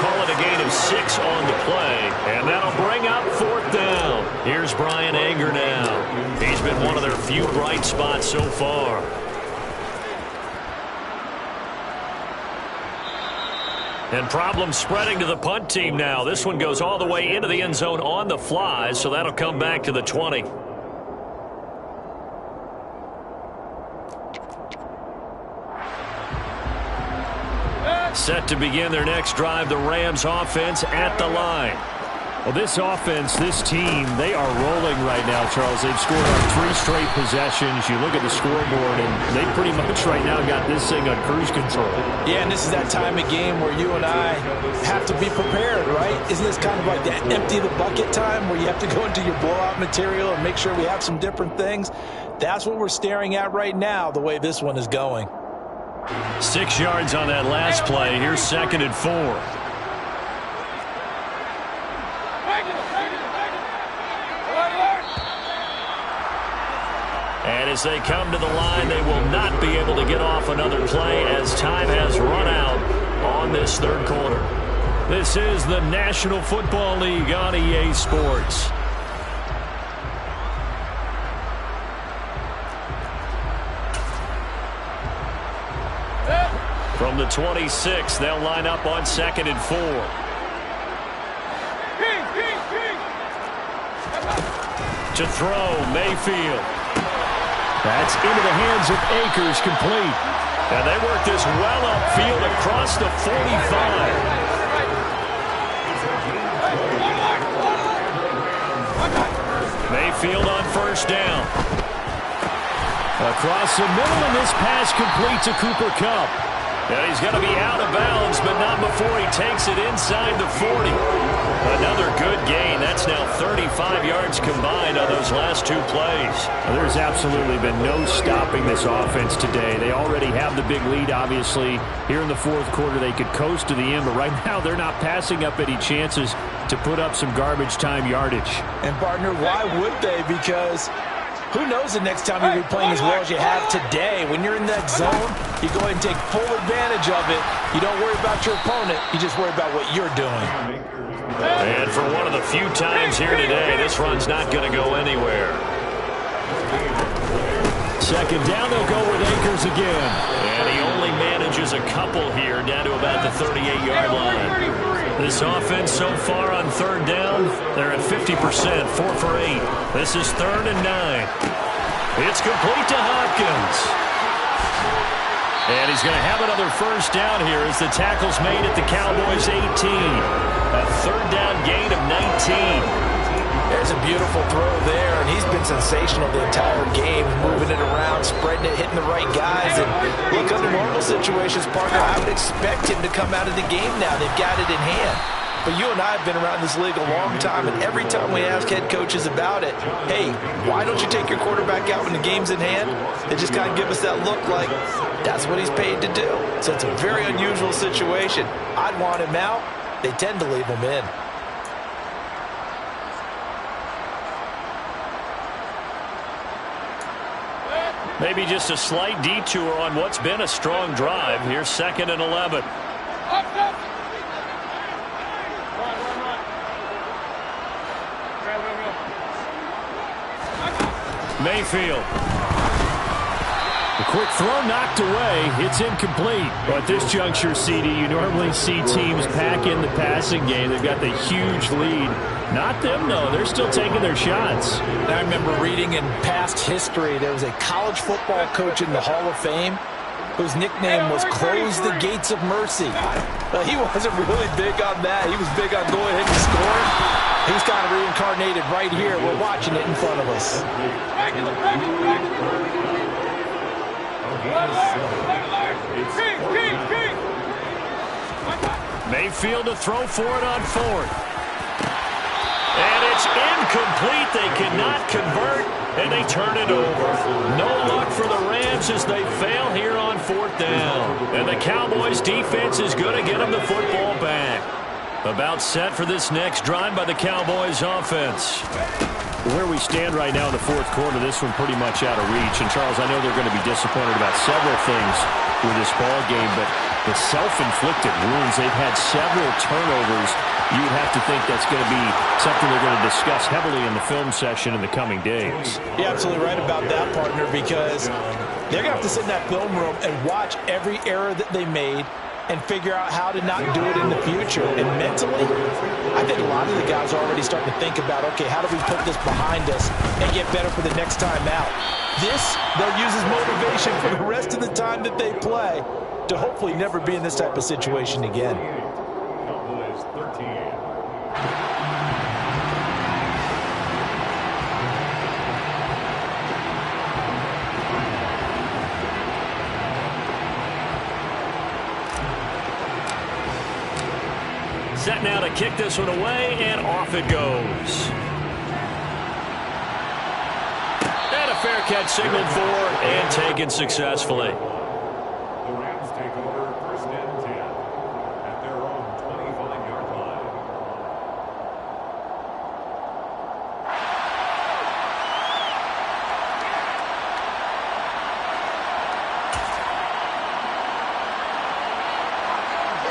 Call it a gain of 6 on the play. And that'll bring up 4th down. Here's Bryan Anger now. He's been one of their few bright spots so far. And problems spreading to the punt team now. This one goes all the way into the end zone on the fly, so that'll come back to the 20. Set to begin their next drive, the Rams offense at the line. Well, this offense, this team, they are rolling right now, Charles. They've scored on 3 straight possessions. You look at the scoreboard, and they pretty much right now got this thing on cruise control. Yeah, and this is that time of game where you and I have to be prepared, right? Isn't this kind of like that empty the bucket time where you have to go into your blowout material and make sure we have some different things? That's what we're staring at right now, the way this one is going. 6 yards on that last play. Here's 2nd and 4. And as they come to the line, they will not be able to get off another play as time has run out on this 3rd quarter. This is the National Football League on EA Sports. From the 26, they'll line up on 2nd and 4. To throw, Mayfield. That's into the hands of Akers, complete. And they work this well upfield across the 45. Mayfield on 1st down. Across the middle, and this pass complete to Cooper Kupp. And he's going to be out of bounds, but not before he takes it inside the 40. Another good gain. That's now 35 yards combined on those last 2 plays. Well, there's absolutely been no stopping this offense today. They already have the big lead, obviously. Here in the 4th quarter, they could coast to the end, but right now they're not passing up any chances to put up some garbage time yardage. And, partner, why would they? Because who knows the next time you'll be playing as well as you have today. When you're in that zone, you go ahead and take full advantage of it. You don't worry about your opponent. You just worry about what you're doing. And for one of the few times here today, this run's not going to go anywhere. 2nd down, they'll go with Akers again. And he only manages a couple here, down to about the 38-yard line. This offense so far on 3rd down, they're at 50%, 4 for 8. This is 3rd and 9. It's complete to Hopkins. And he's going to have another first down here as the tackle's made at the Cowboys' 18. A third down gain of 19. There's a beautiful throw there, and he's been sensational the entire game, moving it around, spreading it, hitting the right guys. And look, under normal situations, partner, I would expect him to come out of the game now. They've got it in hand. But you and I have been around this league a long time, and every time we ask head coaches about it, hey, why don't you take your quarterback out when the game's in hand? They just kind of give us that look like that's what he's paid to do. So it's a very unusual situation. I'd want him out. They tend to leave him in. Maybe just a slight detour on what's been a strong drive. Here's 2nd and 11. Mayfield. The quick throw knocked away. It's incomplete. But at this juncture, CD, you normally see teams pack in the passing game. They've got the huge lead. Not them, though. They're still taking their shots. I remember reading in past history, there was a college football coach in the Hall of Fame whose nickname was Close the Gates of Mercy. He wasn't really big on that. He was big on going ahead and scoring. He's kind of reincarnated right here. We're watching it in front of us. Mayfield to throw for it on 4th. And it's incomplete. They cannot convert, and they turn it over. No luck for the Rams as they fail here on 4th down. And the Cowboys' defense is going to get them the football back. About set for this next drive by the Cowboys' offense. Where we stand right now in the 4th quarter, this one pretty much out of reach. And, Charles, I know they're going to be disappointed about several things with this ball game, but the self-inflicted wounds, they've had several turnovers. You would have to think that's going to be something they're going to discuss heavily in the film session in the coming days. You're absolutely right about that, partner, because they're going to have to sit in that film room and watch every error that they made and figure out how to not do it in the future. And mentally, I think a lot of the guys are already starting to think about, okay, how do we put this behind us and get better for the next time out? This, they'll use as motivation for the rest of the time that they play to hopefully never be in this type of situation again. Cowboys 13. Set now to kick this one away, and off it goes. And a fair catch signaled for and taken successfully. The Rams take over 1st and 10 at their own 25-yard line.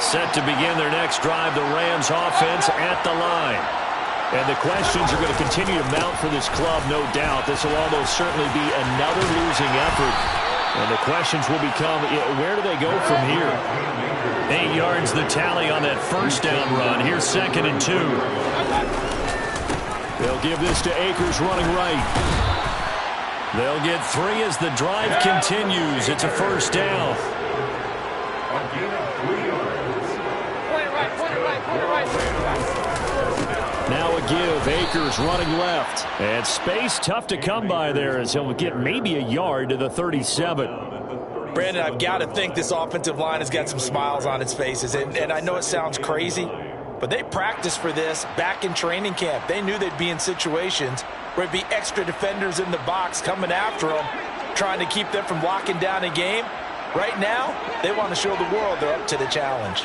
Set to begin their next drive, the Rams offense at the line. And the questions are going to continue to mount for this club, no doubt. This will almost certainly be another losing effort. And the questions will become, where do they go from here? 8 yards the tally on that first down run. Here's 2nd and 2. They'll give this to Akers running right. They'll get 3 as the drive continues. It's a first down. Now a give. Akers running left. And space tough to come by there as he'll get maybe a yard to the 37. Brandon, I've got to think this offensive line has got some smiles on its faces. And I know it sounds crazy, but they practiced for this back in training camp. They knew they'd be in situations where it'd be extra defenders in the box coming after them, trying to keep them from locking down a game. Right now, they want to show the world they're up to the challenge.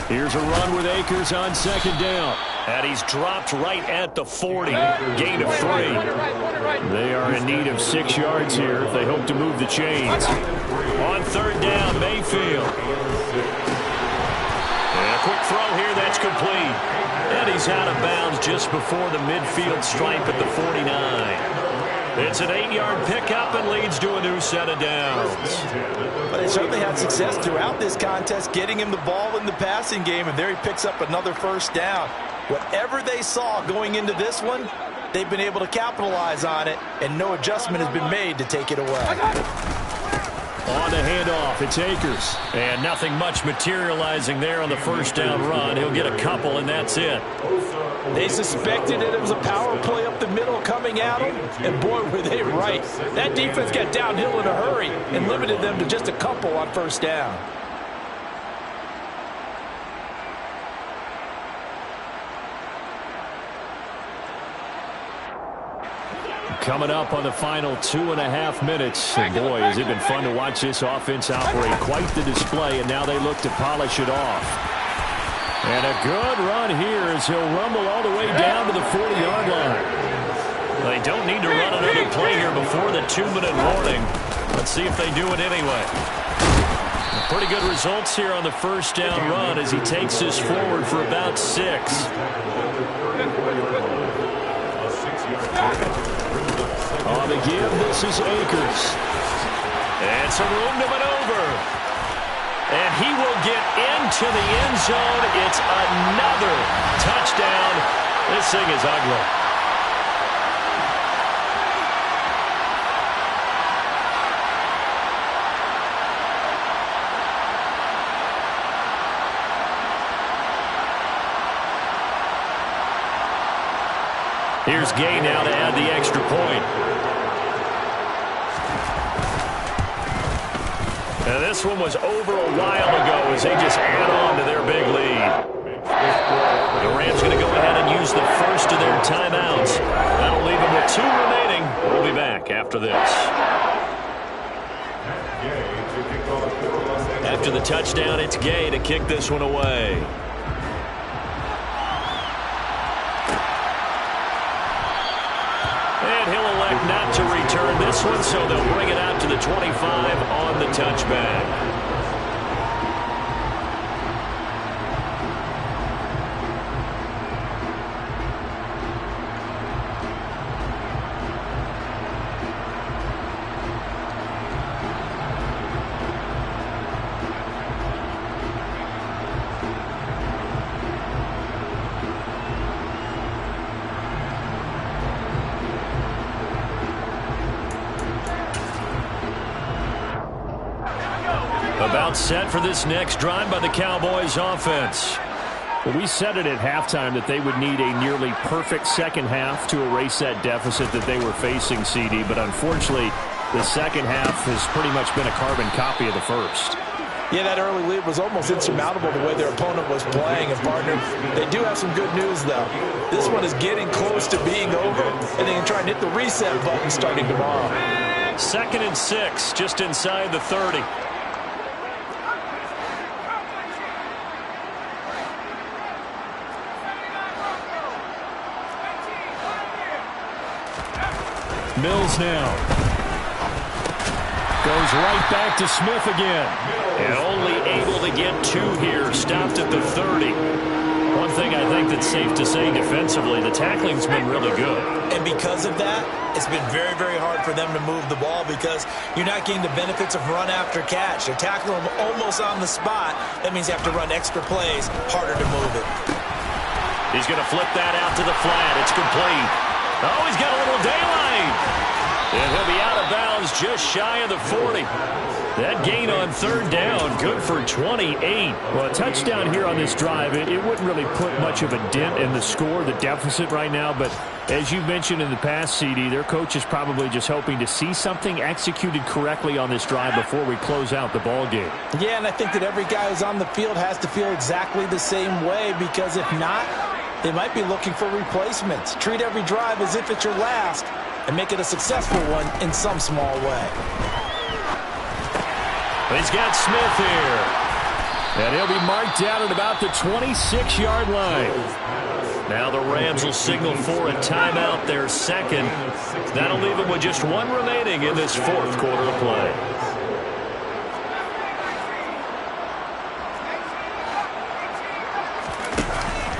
Here's a run with Akers on 2nd down. And he's dropped right at the 40. Gain of 3. They are in need of 6 yards here if they hope to move the chains. On 3rd down, Mayfield. And a quick throw here, that's complete. And he's out of bounds just before the midfield stripe at the 49. It's an 8-yard pickup and leads to a new set of downs. But they certainly had success throughout this contest, getting him the ball in the passing game, and there he picks up another first down. Whatever they saw going into this one, they've been able to capitalize on it, and no adjustment has been made to take it away. On the handoff, it's Akers. And nothing much materializing there on the first down run. He'll get a couple, and that's it. They suspected that it was a power play up the middle coming at them, and boy, were they right. That defense got downhill in a hurry and limited them to just a couple on first down. Coming up on the final 2.5 minutes. And boy, has it been fun to watch this offense operate. Quite the display, and now they look to polish it off. And a good run here as he'll rumble all the way down to the 40-yard line. They don't need to run another play here before the 2-minute warning. Let's see if they do it anyway. Pretty good results here on the first down run as he takes this forward for about 6. On the give, this is Akers. And some room to maneuver. And he will get into the end zone. It's another touchdown. This thing is ugly. Here's Gay now to add the extra point. Now this one was over a while ago as they just add on to their big lead. The Rams going to go ahead and use the first of their timeouts. That'll leave them with 2 remaining. We'll be back after this. After the touchdown, it's Gay to kick this one away. And he'll elect not to return this one, so they'll bring it out to the 25 on the touchback. About set for this next drive by the Cowboys offense. Well, we said it at halftime that they would need a nearly perfect second half to erase that deficit that they were facing, CD. But unfortunately, the second half has pretty much been a carbon copy of the first. Yeah, that early lead was almost insurmountable the way their opponent was playing. And, partner, they do have some good news, though. This one is getting close to being over, and they can try and hit the reset button starting tomorrow. 2nd and 6, just inside the 30. Mills now. Goes right back to Smith again. And only able to get 2 here. Stopped at the 30. One thing I think that's safe to say defensively, the tackling's been really good. And because of that, it's been very, very hard for them to move the ball because you're not getting the benefits of run after catch. They're tackling them almost on the spot. That means you have to run extra plays, harder to move it. He's going to flip that out to the flat. It's complete. Oh, he's got a little daylight. And he'll be out of bounds just shy of the 40. That gain on 3rd down, good for 28. Well, a touchdown here on this drive, it wouldn't really put much of a dent in the score, the deficit right now. But as you mentioned in the past, CD, their coach is probably just hoping to see something executed correctly on this drive before we close out the ball game. Yeah, and I think that every guy who's on the field has to feel exactly the same way, because if not, they might be looking for replacements. Treat every drive as if it's your last and make it a successful one in some small way. He's got Smith here. And he'll be marked down at about the 26-yard line. Now the Rams will signal for a timeout, their 2nd. That'll leave them with just 1 remaining in this 4th quarter of play.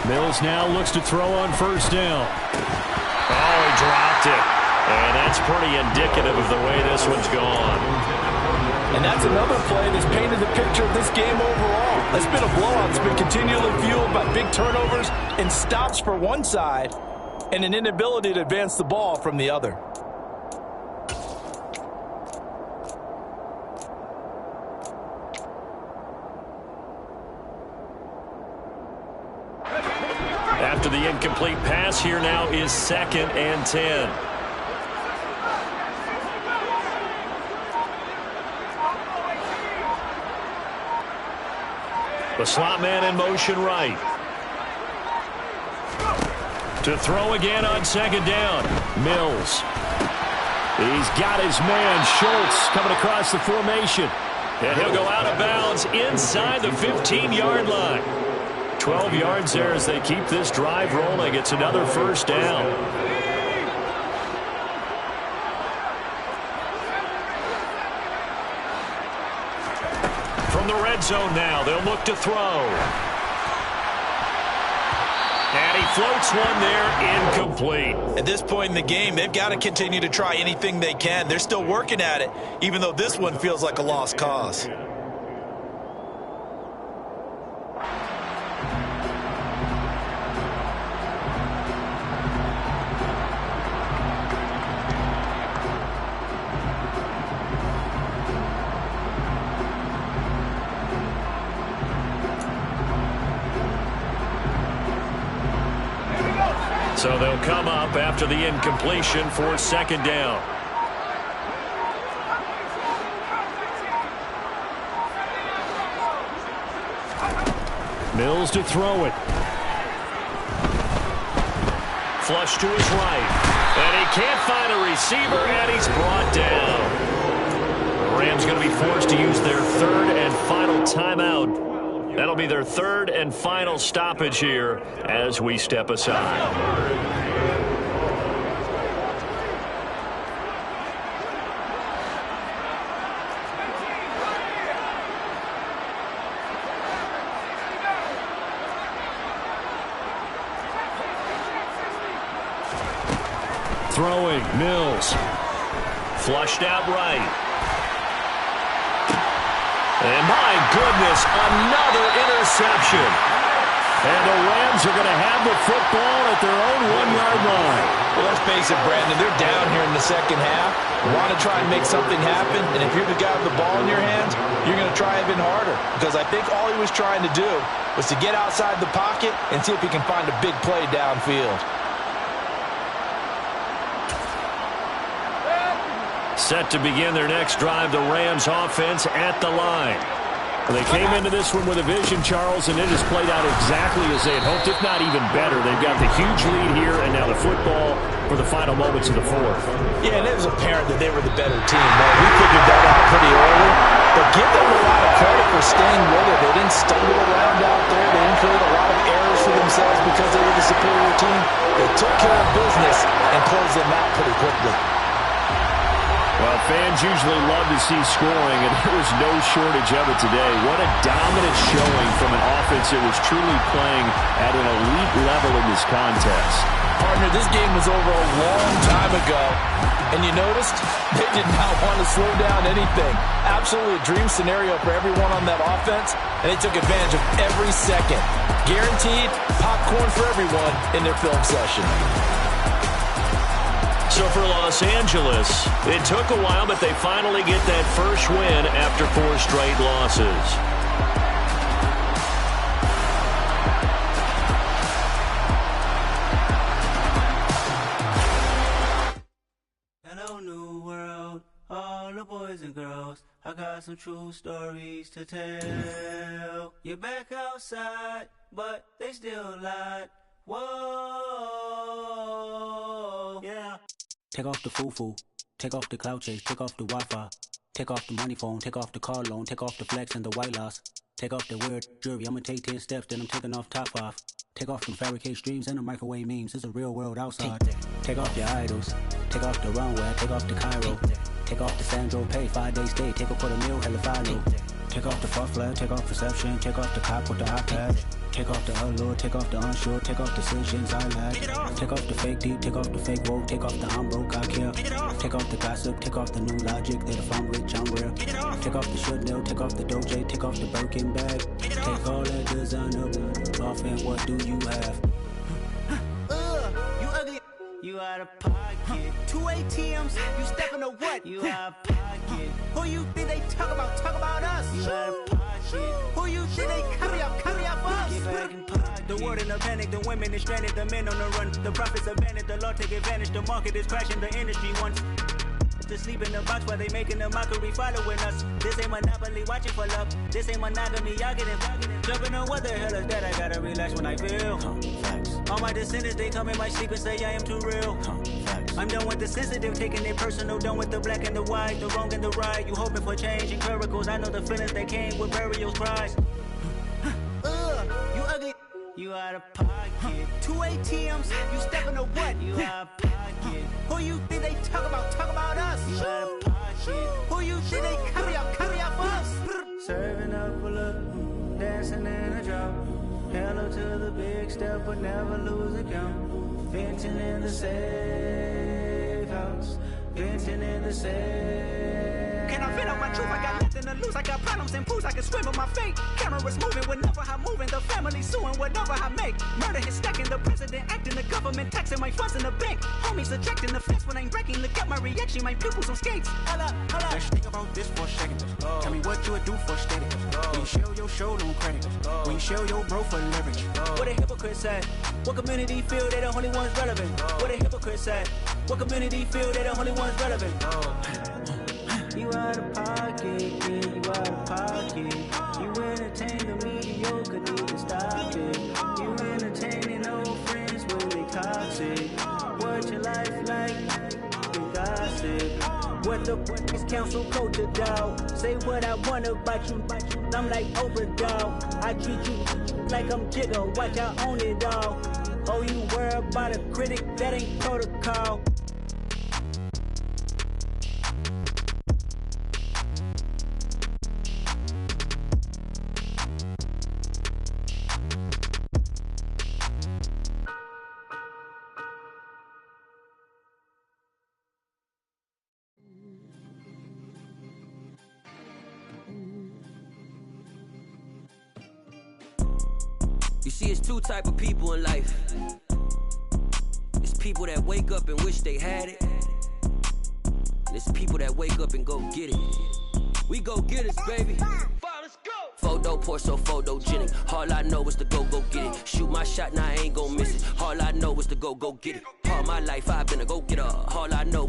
Mills now looks to throw on 1st down. Oh, he dropped it. And that's pretty indicative of the way this one's gone. And that's another play that's painted the picture of this game overall. It's been a blowout. It's been continually fueled by big turnovers and stops for one side and an inability to advance the ball from the other. After the incomplete pass, here now is 2nd and 10. The slot man in motion right. To throw again on 2nd down. Mills. He's got his man, Schultz, coming across the formation. And he'll go out of bounds inside the 15-yard line. 12 yards there as they keep this drive rolling. It's another 1st down. From the red zone now, they'll look to throw. And he floats one there, incomplete. At this point in the game, they've got to continue to try anything they can. They're still working at it, even though this one feels like a lost cause. So they'll come up after the incompletion for 2nd down. Mills to throw it. Flush to his right. And he can't find a receiver, and he's brought down. The Rams going to be forced to use their 3rd and final timeout. That'll be their 3rd and final stoppage here as we step aside. Throwing, Mills. Flushed out right. And my goodness, another interception. And the Rams are going to have the football at their own 1-yard line. Well, let's face it, Brandon, they're down here in the second half. Want to try and make something happen, and if you're the guy with the ball in your hands, you're going to try even harder. Because I think all he was trying to do was to get outside the pocket and see if he can find a big play downfield. Set to begin their next drive, the Rams offense at the line. They came into this one with a vision, Charles, and it has played out exactly as they had hoped, if not even better. They've got the huge lead here, and now the football for the final moments of the 4th. Yeah, and it was apparent that they were the better team. We figured that out pretty early, but give them a lot of credit for staying with it. They didn't stumble around out there. They didn't create a lot of errors for themselves because they were the superior team. They took care of business and closed them out pretty quickly. Well, fans usually love to see scoring, and there was no shortage of it today. What a dominant showing from an offense that was truly playing at an elite level in this contest. Partner, this game was over a long time ago, and you noticed they did not want to slow down anything. Absolutely a dream scenario for everyone on that offense, and they took advantage of every second. Guaranteed popcorn for everyone in their film session. So for Los Angeles, it took a while, but they finally get that first win after 4 straight losses. Hello, new world, all the boys and girls. I got some true stories to tell. You're back outside, but they still lied. Whoa, yeah. Take off the foo-foo, take off the cloud chase, take off the Wi-Fi, take off the money phone, take off the car loan, take off the flex and the white loss, take off the weird jewelry. I'ma take 10 steps, then I'm taking off top 5. Take off them fabricated streams and the microwave memes. It's a real world outside. Take off your idols, take off the runway, take off the Cairo, take off the Sandro pay, 5-day stay, take a quarter meal, hella follow. Take off the far flag, take off perception, take off the cop with the iPad. Take off the allure, take off the unsure, take off decisions I lack. Take off the fake deep, take off the fake woke, take off the I'm broke, I care. Take off the gossip, take off the new logic that if I'm rich, I'm real. Take off the should know, take off the Doja, take off the Birkin bag. Take all that designer off and what do you have? You ugly. You out of pocket. 2 ATMs, you stepping to what? You out of pocket. Who you think they talk about? Talk about us. You out of pocket. Who you think they carry up us? Get back in pocket. The world in a panic, the women is stranded, the men on the run. The profits abandoned, the law take advantage. The market is crashing, the industry wants to sleep in the box while they making a mockery following us. This ain't Monopoly, watching for love. This ain't monogamy, y'all getting jumping on what the hell is that? I gotta relax when I feel. All my descendants, they come in my sleep and say I am too real. I'm done with the sensitive, taking it personal. Done with the black and the white, the wrong and the right. You hoping for change and miracles. I know the feelings that came with burial cries. You ugly. You out of pocket. 2 ATMs, you stepping to what? You out of pocket. Who you think they talk about? Talk about us. You out of pocket. Who you think they carry up us? Serving up a look, dancing in a drop. Hello to the big step, but never lose a count. Venting in the safe house. Venting in the safe. Can I vent out my truth? I got nothing to lose. I got problems and pools. I can swim with my fate. Cameras moving whenever I'm moving. The family suing whatever I make. Murder is stacking. The president acting. The government taxing my funds in the bank. Homies ejecting the fence when I'm breaking. Look at my reaction. My pupils on skates. Hold up. Let's think about this for a second. Tell me what you would do for steady. When you show your show, no credit. When you show your bro for leverage. What a hypocrite said. What community feel they the only ones relevant? What a hypocrite said. What community feel they the only ones relevant? You out of pocket, yeah, you out of pocket. You entertain the mediocre, need to stop it. You entertaining old friends when they toxic. What your life like? You gossip. What the fuck is council culture, dog? Say what I want about you. I'm like overdog. I treat you like I'm Jigga. Watch I own it all. Oh, you worry about a critic? That ain't protocol. You see, it's two type of people in life. It's people that wake up and wish they had it. And it's people that wake up and go get it. We go get it, baby. Let's go. Photo poor, so photogenic. All I know is to go get it. Shoot my shot, now I ain't gon' miss it. All I know is to go get it. All my life I've been a go-getter. All I know